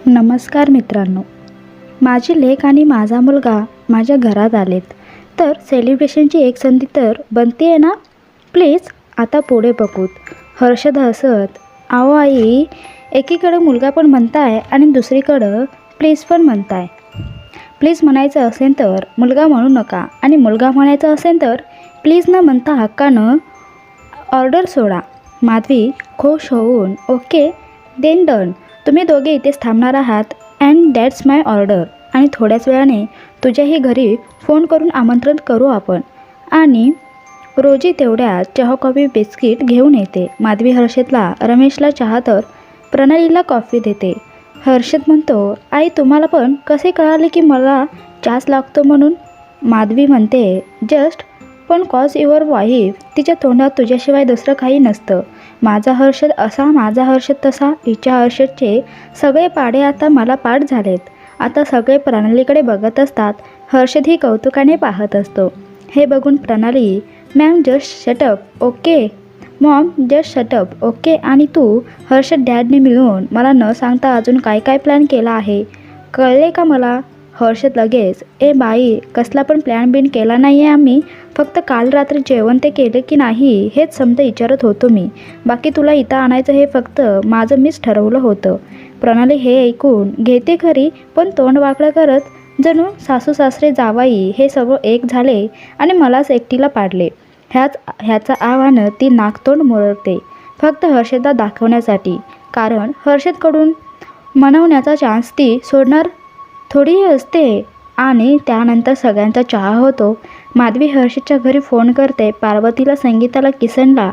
नमस्कार मित्रांनो, माझी लेक आणि माझा मुलगा माझ्या घरात आलेत. तर सेलिब्रेशनची एक संधी तर बनते आहे ना. प्लीज आता पुढे बघूत. हर्षद हसत, "अहो आई, एकीकडे मुलगा पण म्हणताय आणि दुसरीकडं प्लीज पण म्हणताय. प्लीज म्हणायचं असेल तर मुलगा म्हणू नका आणि मुलगा म्हणायचं असेल तर प्लीज न म्हणता हक्कानं ऑर्डर सोडा." माधवी खुश होऊन, "ओके देन डन. तुम्ही दोघे इथेच थांबणार आहात अँड दॅट्स माय ऑर्डर. आणि थोड्याच वेळाने तुझ्याही घरी फोन करून आमंत्रण करू आपण. आणि रोजी तेवढ्यात चहा कॉफी बिस्किट घेऊन येते." माधवी हर्षदला, रमेशला चहा तर प्रणालीला कॉफी देते. हर्षद म्हणतो, "आई, तुम्हाला पण कसे कळाले की मला चहाच लागतो म्हणून?" माधवी म्हणते, "जस्ट पण कॉज युअर वाईफ. तिच्या तोंडात तुझ्याशिवाय दुसरं काही नसतं. माझा हर्षद असा, माझा हर्षद तसा." हिच्या हर्षदचे सगळे पाढे आता मला पाठ झालेत. आता सगळे प्रणालीकडे बघत असतात. हर्षदही कौतुकाने पाहत असतो. हे बघून प्रणाली, "ma'am just shut up okay. Maugham just shut up okay. आणि तू हर्षद डॅडने मिळून मला न सांगता अजून काय काय प्लॅन केला आहे कळले का मला?" हर्षद लगेच, "ए बाई, कसला पण प्लॅन बिन केला नाही आहे आम्ही. फक्त काल रात्री जेवण ते केले की नाही हेच समजा विचारत होतो मी. बाकी तुला इथं आणायचं हे फक्त माझं मीच ठरवलं होतं." प्रणाली हे ऐकून घेते खरी, पण तोंड वाकडं करत जणू सासू सासरे जावाई हे सगळं एक झाले आणि मलाच एकटीला पाडले ह्याचं आव्हानं ती नाकतोंड मुरते, फक्त हर्षदला दाखवण्यासाठी. कारण हर्षदकडून मनवण्याचा चान्स ती सोडणार थोडीही असते. आणि त्यानंतर सगळ्यांचा चहा होतो. माधवी हर्षदच्या घरी फोन करते. पार्वतीला, संगीताला, किसनला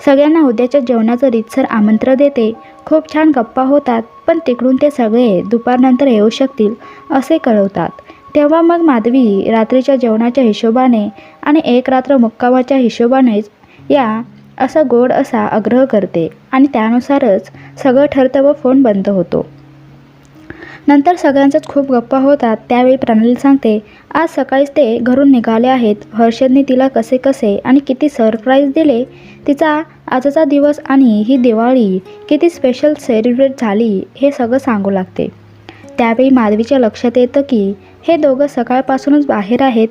सगळ्यांना उद्याच्या जेवणाचं रीतसर आमंत्रण देते. खूप छान गप्पा होतात. पण तिकडून ते सगळे दुपारनंतर येऊ शकतील असे कळवतात. तेव्हा मग माधवी रात्रीच्या जेवणाच्या हिशोबाने आणि एक रात्र मुक्कामाच्या हिशोबानेच या असा गोड असा आग्रह करते आणि त्यानुसारच सगळं ठरतं व फोन बंद होतो. नंतर सगळ्यांच्याच खूप गप्पा होतात. त्यावेळी प्रणाली सांगते, "आज सकाळीच ते घरून निघाले आहेत. हर्षदने तिला कसे कसे आणि किती सरप्राईज दिले. तिचा आजचा दिवस आणि ही दिवाळी किती स्पेशल सेलिब्रेट झाली हे सगळं सांगू लागते." त्यावेळी माधवीच्या लक्षात येतं की हे दोघं सकाळपासूनच बाहेर आहेत.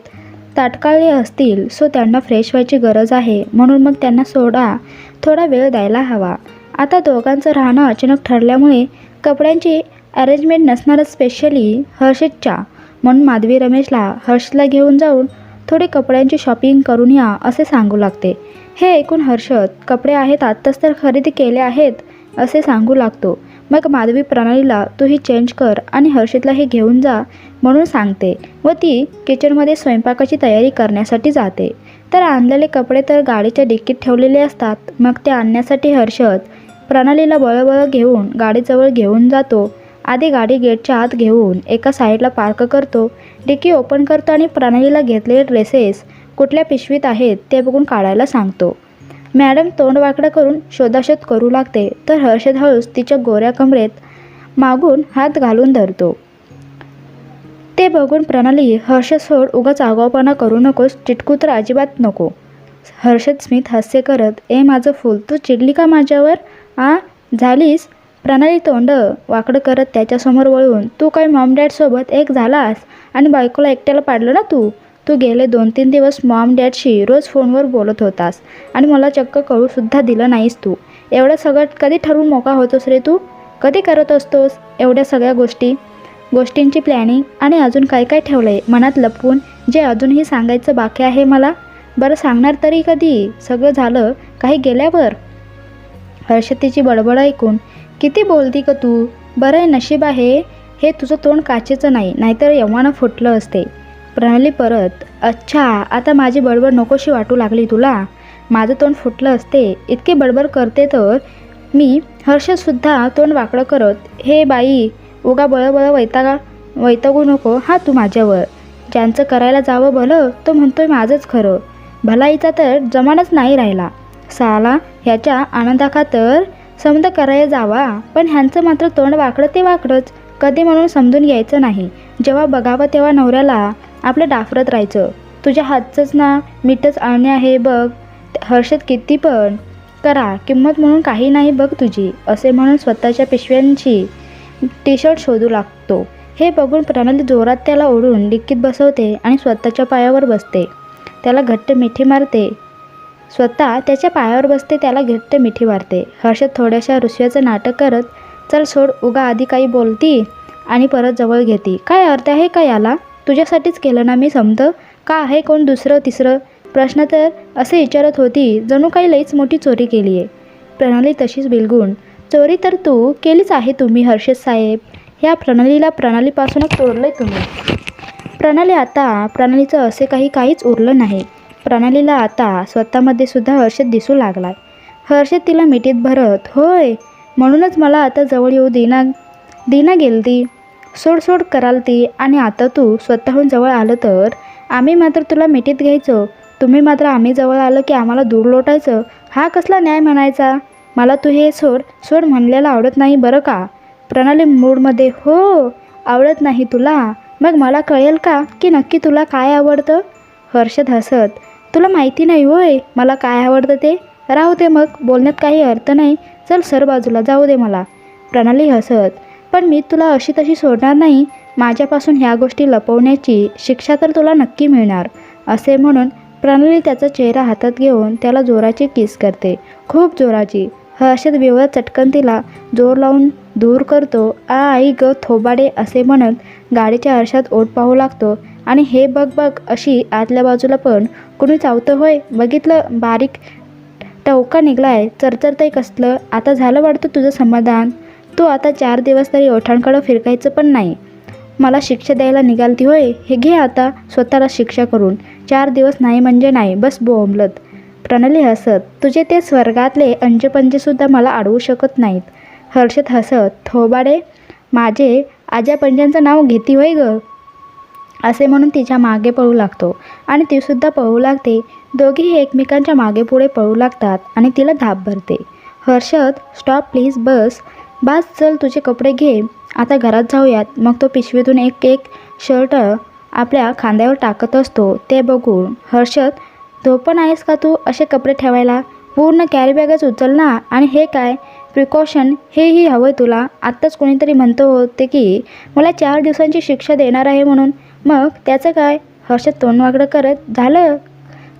ताटकाळले असतील, सो त्यांना फ्रेश व्हायची गरज आहे. म्हणून मग त्यांना थोडा वेळ द्यायला हवा. आता दोघांचं राहणं अचानक ठरल्यामुळे कपड्यांची अरेंजमेंट नसणारच, स्पेशली हर्षदच्या. म्हणून माधवी रमेशला हर्षदला घेऊन जाऊन थोडी कपड्यांची शॉपिंग करून या असे सांगू लागते. हे ऐकून हर्षद, "कपडे आहेत आत्ताच तर खरेदी केले आहेत," असे सांगू लागतो. मग माधवी प्रणालीला, "तू ही चेंज कर आणि हर्षदला हे घेऊन जा," म्हणून सांगते व ती किचनमध्ये स्वयंपाकाची तयारी करण्यासाठी जाते. तर आणलेले कपडे तर गाडीच्या डिक्कीत ठेवलेले असतात. मग ते आणण्यासाठी हर्षद प्रणालीला बळबळ घेऊन गाडीजवळ घेऊन जातो. आधी गाडी गेटच्या आत घेऊन एका साईडला पार्क करतो. डिक्की ओपन करतो आणि प्रणालीला घेतलेले ड्रेसेस कुठल्या पिशवीत आहेत ते बघून काढायला सांगतो. मॅडम तोंड वाकडं करून शोधाशोध करू लागते. तर हर्षद हळूच तिच्या गोऱ्या कमरेत मागून हात घालून धरतो. ते बघून प्रणाली, "हर्षद सोड, उगाच आगाऊपणा करू नकोस. चिटकू तर अजिबात नको." हर्षद स्मित हास्य करत, "ए माझं फूल, तू चिडली का माझ्यावर? झालीस?" प्रणाली तोंड वाकडं करत त्याच्यासमोर वळून, "तू काय मॉम डॅडसोबत एक झालास आणि बायकोला एकट्याला पाडलं ना तू? तू गेले 2-3 दिवस मॉम डॅडशी रोज फोनवर बोलत होतास आणि मला चक्क कळूसुद्धा दिलं नाहीस तू. एवढं सगळं कधी ठरवून मोका होतोस रे तू? कधी करत असतोस एवढ्या सगळ्या गोष्टींची प्लॅनिंग? आणि अजून काय काय ठेवलं आहे मनात लपवून जे अजूनही सांगायचं बाकी आहे मला? बरं सांगणार तरी कधी? सगळं झालं काही गेल्यावर?" हर्षद तिची बडबड ऐकून, "किती बोलती का तू? बरं आहे, नशीब आहे हे तुझं तोंड काचेचं नाही, नाहीतर एव्हाना फुटलं असते." प्रणाली परत, "अच्छा, आता माझी बडबड नकोशी वाटू लागली तुला? माझं तोंड फुटलं असते इतकी बडबड करते तर मी." हर्षदसुद्धा तोंड वाकडं करत, "हे बाई, उगा बळबळ वैतागू नको तू माझ्यावर. ज्यांचं करायला जावं भलं तो म्हणतोय माझंच खरं. भलाईचा तर जमानाच नाही राहिला. साला ह्याच्या आनंदाखातर समजा करायला जावा, पण ह्यांचं मात्र तोंड वाकडं ते वाकडंच. कधी म्हणून समजून घ्यायचं नाही. जेव्हा बघावं तेव्हा नवऱ्याला आपलं डाफरत राहायचं. तुझ्या हातचंच ना मीठच आणणे आहे बघ." हर्षद, "किती पण करा, किंमत म्हणून काही नाही बघ तुझी," असे म्हणून स्वतःच्या पिशव्यांची टी शर्ट शोधू लागतो. हे बघून प्रणाली जोरात त्याला ओढून डिक्कीत बसवते आणि स्वतःच्या पायावर बसते. त्याला घट्ट मिठी मारते. स्वतः त्याच्या पायावर बसते, त्याला घट्ट मिठी मारते. हर्षद थोड्याशा रुसव्याचं नाटक करत, चल सोड, उगा आधी काही बोलती आणि परत जवळ घेते. काय अर्थ आहे का याला? तुझ्यासाठीच केलं ना मी समतं. का आहे कोण दुसरं तिसरं? प्रश्न तर असे विचारत होती जणू काही लईच मोठी चोरी केली आहे. प्रणाली तशीच बिलगून, चोरी तर तू केलीच आहे तुम्ही हर्षद साहेब. ह्या प्रणालीला प्रणालीपासूनच तोडलंय तुम्ही. प्रणालीचं असे काहीच उरलं नाही. प्रणालीला आता स्वतःमध्ये सुद्धा हर्षद दिसू लागलाय. हर्षद तिला मिठीत भरत, होय म्हणूनच मला आता जवळ येऊ देना गेलती, सोड कराल ती. आणि आता तू स्वतःहून जवळ आलं तर आम्ही मात्र तुला मिठीत घ्यायचो, तुम्ही मात्र आम्ही जवळ आलं की आम्हाला दूर लोटायचं. हा कसला न्याय म्हणायचा? मला तू हे सोड म्हणलेलं आवडत नाही बरं का. प्रणाली मूडमध्ये, हो आवडत नाही तुला? मग मला कळेल का की नक्की तुला काय आवडतं? हर्षद हसत, तुला माहिती नाही होय मला काय आवडतं ते? राहू दे मग, बोलण्यात काही अर्थ नाही, चल सर बाजूला, जाऊ दे मला. प्रणाली हसत, पण मी तुला अशी तशी सोडणार नाही. माझ्यापासून ह्या गोष्टी लपवण्याची शिक्षा तर तुला नक्की मिळणार. असे म्हणून प्रणाली त्याचा चेहरा हातात घेऊन त्याला जोराची किस करते, खूप जोराची. हर्षद विवळत चटकन तिला जोर लावून दूर करतो. आई ग थोबाडे असे म्हणत गाडीच्या आरशात ओठ पाहू लागतो. आणि हे बघ अशी आतल्या बाजूला पण कुणी चावतं होय? बघितलं, बारीक टवका निघलाय, चरचरतंय कसलं. आता झालं वाटतं तुझं समाधान. तू आता 4 दिवस तरी ओठांकडं फिरकायचं पण नाही. मला शिक्षा द्यायला निघालती होय? हे घे आता स्वतःला शिक्षा करून. 4 दिवस नाही म्हणजे नाही, बस बोंबलत. प्रणाली हसत, तुझे ते स्वर्गातले अंजपंजेसुद्धा मला अडवू शकत नाहीत. हर्षद हसत, थोबाडे, माझे आज्या पंजांचं नाव घेती होय ग? असे म्हणून तिच्या मागे पळू लागतो आणि तीसुद्धा पळू लागते. दोघेही एकमेकांच्या मागे पुढे पळू लागतात आणि तिला धाप भरते. हर्षद, स्टॉप प्लीज, बस चल, तुझे कपडे घे, आता घरात जाऊयात. मग तो पिशवीतून एक शर्ट आपल्या खांद्यावर टाकत असतो. ते बघून हर्षद, धोपण आहेस का तू असे कपडे ठेवायला? पूर्ण कॅरी बॅगच उचल ना. आणि हे काय प्रिकॉशन, हेही हवं आहे तुला? आत्ताच कोणीतरी म्हणतो होते की मला 4 दिवसांची शिक्षा देणार आहे म्हणून. मग त्याचं काय? हर्षद तोंड वाकडं करत, झालं,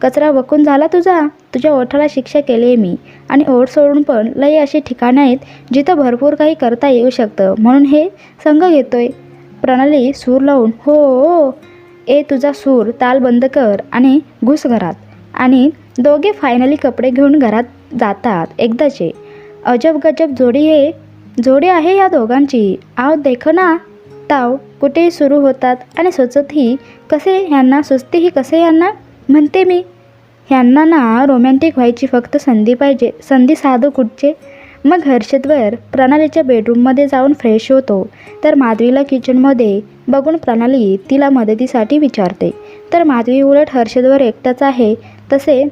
कचरा वकून झाला तुझ्या ओठाला शिक्षा केली आहे मी. आणि ओठ सोडून पण लई अशी ठिकाणं आहेत जिथं भरपूर काही करता येऊ शकतं, म्हणून हे संघ घेतोय. प्रणाली सूर लावून, हो तुझा सूर ताल बंद कर आणि घुस घरात. आणि दोघे फायनली कपडे घेऊन घरात जातात एकदाचे. अजब गजब जोडी आहे या दोघांची. आव देखो ना, ताव कुठेही सुरू होतात आणि सुचतही कसे ह्यांना म्हणते मी. ह्यांना ना रोमॅन्टिक व्हायची फक्त संधी पाहिजे, संधी साधू कुठचे. मग हर्षदवर प्रणालीच्या बेडरूममध्ये जाऊन फ्रेश होतो. तर माधवीला किचनमध्ये बघून प्रणाली तिला मदतीसाठी विचारते. तर माधवी उलट हर्षदवर एकटाच आहे तसे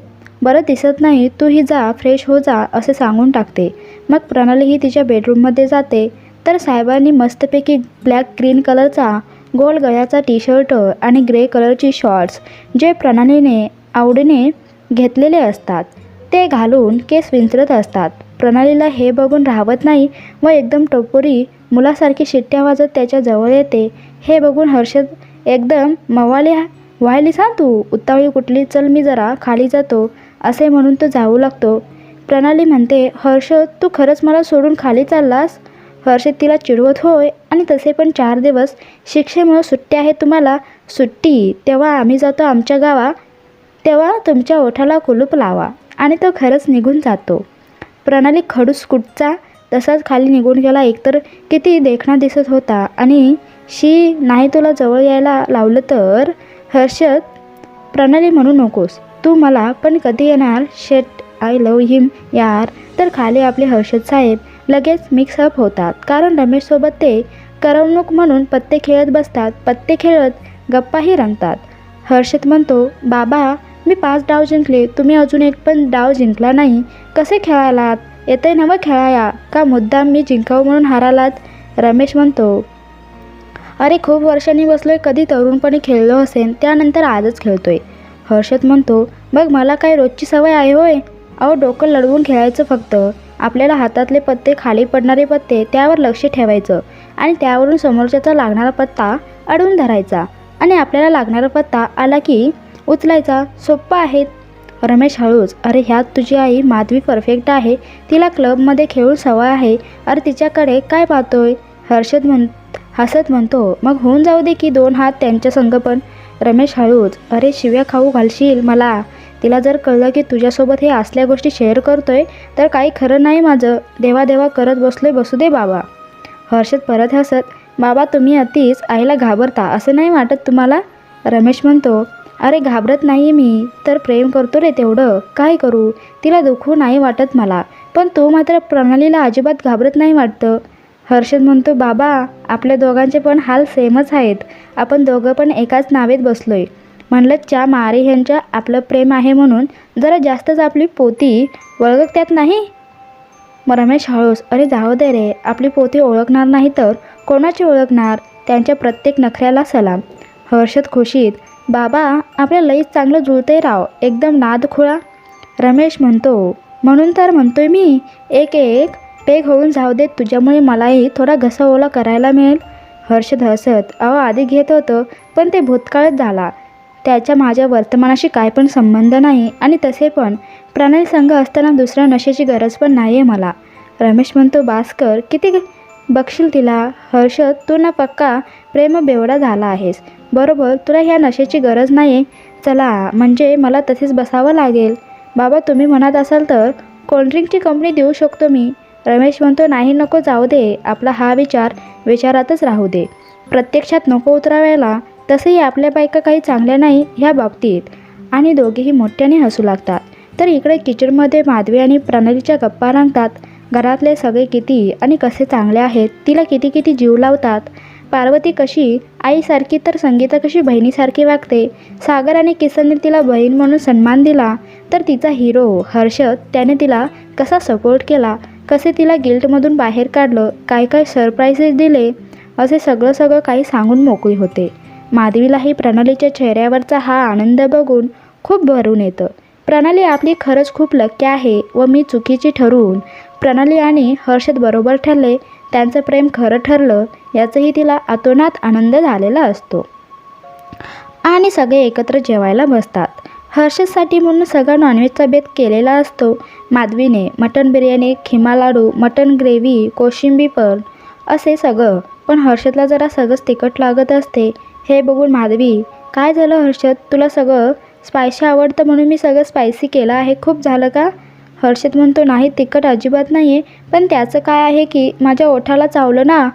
बरं दिसत नाही, तूही जा, फ्रेश हो जा असे सांगून टाकते. मग प्रणालीही तिच्या बेडरूममध्ये जाते. तर साहेबांनी मस्तपैकी ब्लॅक ग्रीन कलरचा गोल गळ्याचा टी शर्ट आणि ग्रे कलरची शॉर्ट्स जे प्रणालीने आवडीने घेतलेले असतात ते घालून केस विंचरत असतात. प्रणालीला हे बघून राहवत नाही व एकदम टपोरी मुलासारखी शिट्ट्या वाजत त्याच्या जवळ येते. हे बघून हर्षद एकदम मवाली व्हायलीस हा तू, उतावळी कुठली, चल मी जरा खाली जातो असे म्हणून तो जाऊ लागतो. प्रणाली म्हणते, हर्षद तू खरंच मला सोडून खाली चाललास? हर्षद तिला चिडवत, होय, आणि तसे पण 4 दिवस शिक्षेमुळे सुट्टी आहे तुम्हाला. सुट्टी तेव्हा आम्ही जातो आमच्या गावा, तेव्हा तुमच्या ओठाला कुलूप लावा. आणि तो खरंच निघून जातो. प्रणाली खडूस कुठचा तसाच खाली निघून गेला. एकतर किती देखणा दिसत होता आणि नाही तुला जवळ यायला लावलं तर. हर्षद, प्रणाली म्हणू नकोस तू मला, पण कधी येणार? शेट, आय लव हिम यार. तर खाली आपले हर्षद साहेब लगेच मिक्सअप होतात, कारण रमेशसोबत ते करमणूक म्हणून पत्ते खेळत बसतात. पत्ते खेळत गप्पाही रंगतात. हर्षद म्हणतो, बाबा मी 5 डाव जिंकले, तुम्ही अजून एक पण डाव जिंकला नाही. कसे खेळालात? येते नवं खेळाया का मुद्दाम मी जिंकावं म्हणून हारालात? रमेश म्हणतो, अरे खूप वर्षांनी बसलोय, कधी तरुणपणी खेळलो असेन त्यानंतर आजच खेळतोय. हर्षद म्हणतो, मग मला काय रोजची सवय आहे होय? अहो डोकं लढवून खेळायचं फक्त, आपल्याला हातातले पत्ते, खाली पडणारे पत्ते त्यावर लक्ष ठेवायचं आणि त्यावरून समोरच्याचा लागणारा पत्ता अडवून धरायचा आणि आपल्याला लागणारा पत्ता आला की उचलायचा. सोप्पं आहे. रमेश हळूच, अरे ह्यात तुझी आई माधवी परफेक्ट आहे. तिला क्लबमध्ये खेळून सवय आहे. अरे तिच्याकडे काय पाहतोय? हसत म्हणतो. मग होऊन जाऊ दे की 2 हात त्यांच्या संग पण. रमेश हळूच, अरे शिव्या खाऊ घालशील मला. तिला जर कळलं की तुझ्यासोबत हे असल्या गोष्टी शेअर करतोय तर काही खरं नाही माझं. देवा करत बसलोय, बसू दे बाबा. हर्षद परत हसत, बाबा तुम्ही अतिच आईला घाबरता असं नाही वाटत तुम्हाला? रमेश म्हणतो, अरे घाबरत नाही मी तर प्रेम करतो रे तेवढं. काय करू? तिला दुखू नाही वाटत मला. पण तो मात्र प्रणालीला अजिबात घाबरत नाही वाटतं. हर्षद म्हणतो, बाबा आपल्या दोघांचे पण हाल सेमच आहेत. आपण दोघं पण एकाच नावेत बसलोय. म्हणलं च्या मारे ह्यांच्या आपलं प्रेम आहे म्हणून जरा जास्तच आपली पोती ओळखत्यात नाही? मग रमेश हळूच, अरे जाऊ दे रे, आपली पोती ओळखणार नाही तर कोणाची ओळखणार? त्यांच्या प्रत्येक नखऱ्याला सलाम. हर्षद खुशीत, बाबा आपल्या लईच चांगलं जुळतंय राव, एकदम नाद खुळा. रमेश म्हणतो, म्हणून तर म्हणतोय मी, एक पेग होऊन जाऊ देत, तुझ्यामुळे मलाही थोडा घसा ओला करायला मिळेल. हर्षद हसत, अहो आधी घेत होतं पण ते भूतकाळच झाला. त्याच्या माझ्या वर्तमानाशी काय पण संबंध नाही आणि तसे पण प्रणाली संघ असताना दुसऱ्या नशेची गरज पण नाही आहे मला. रमेश म्हणतो, भास्कर किती बघशील तिला? हर्षद, तू ना पक्का प्रेम बेवडा झाला आहेस. बरोबर, तुला ह्या नशेची गरज नाही आहे. चला म्हणजे मला तसेच बसावं लागेल. बाबा तुम्ही म्हणत असाल तर कोल्ड्रिंकची कंपनी देऊ शकतो मी. रमेश म्हणतो, नाही नको, जाऊ दे. आपला हा विचार विचारातच राहू दे, प्रत्यक्षात नको उतरावायला. तसंही आपल्या बायका काही चांगल्या नाही ह्या बाबतीत. आणि दोघेही मोठ्याने हसू लागतात. तर इकडे किचनमध्ये माधवी आणि प्रणालीच्या गप्पा रंगतात. घरातले सगळे किती आणि कसे चांगले आहेत, तिला किती जीव लावतात. पार्वती कशी आईसारखी तर संगीता कशी बहिणीसारखी वागते. सागर आणि किसनने तिला बहीण म्हणून सन्मान दिला तर तिचा हिरो हर्षद त्याने तिला कसा सपोर्ट केला, कसे तिला गिल्टमधून बाहेर काढलं, काय सरप्राईजेस दिले, असे सगळं काही सांगून मोकळी होते. माधवीलाही प्रणालीच्या चेहऱ्यावरचा हा आनंद बघून खूप भरून येतं. प्रणाली आपली खरंच खूप लक्की आहे व मी चुकीची ठरवून प्रणाली आणि हर्षद बरोबर ठरले, त्यांचं प्रेम खरं ठरलं याचंही तिला अतोनात आनंद झालेला असतो. आणि सगळे एकत्र जेवायला बसतात. हर्षदसाठी म्हणून सगळा नॉनव्हेजचा बेत केलेला असतो. माधवीने मटण बिर्याणी, खिमा लाडू, मटण ग्रेव्ही, कोशिंबी पण असे सगळं. पण हर्षदला जरा सगळंच तिखट लागत असते. हे बघून माधवी, काय झालं हर्षद, तुला सगळं स्पायसी आवडतं म्हणून मी सगळं स्पायसी केलं आहे, खूप झालं का? हर्षद म्हणतो, नाही तिखट अजिबात नाही आहे, पण त्याचं काय आहे की माझ्या ओठाला चावलं ना.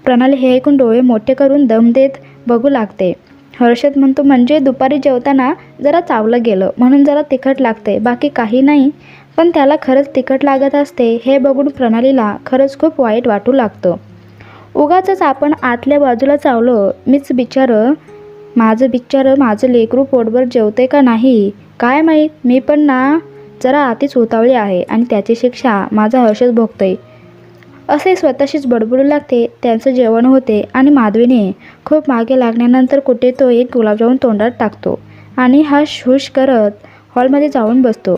प्रणाली हे ऐकून डोळे मोठे करून दम देत बघू लागते. हर्षद म्हणतो, म्हणजे दुपारी जेवताना जरा चावलं गेलं म्हणून जरा तिखट लागते, बाकी काही नाही. पण त्याला खरंच तिखट लागत असते हे बघून प्रणालीला खरंच खूप वाईट वाटू लागतं. उगाचच आपण आतल्या बाजूला चावलं. माझं लेकरू पोटभर जेवते का नाही काय माहीत. मी पण ना जरा आतीच उतावळी आहे आणि त्याची शिक्षा माझा हर्षद भोगतोय असे स्वतःशीच बडबडू लागते. त्यांचं जेवण होते आणि माधवीने खूप मागे लागल्यानंतर कुठे तो एक गुलाबजामुन तोंडात टाकतो आणि हुश करत हॉलमध्ये जाऊन बसतो.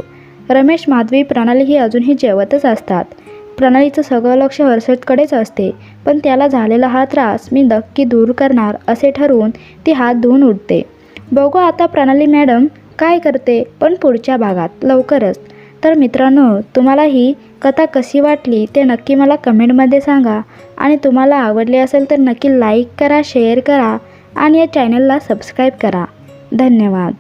रमेश, माधवी, प्रणाली ही अजूनही जेवतच असतात. प्रणालीचं सगळं लक्ष हर्षदकडेच असते. पण त्याला झालेला हा त्रास मी नक्की दूर करणार असे ठरवून ती हात धुवून उठते. बघू आता प्रणाली मॅडम काय करते, पण पुढच्या भागात लवकरच. तर मित्रांनो, तुम्हाला ही कथा कशी वाटली ते नक्की मला कमेंटमध्ये सांगा. आणि तुम्हाला आवडली असेल तर नक्की लाईक करा, शेअर करा आणि या चॅनलला सबस्क्राईब करा. धन्यवाद.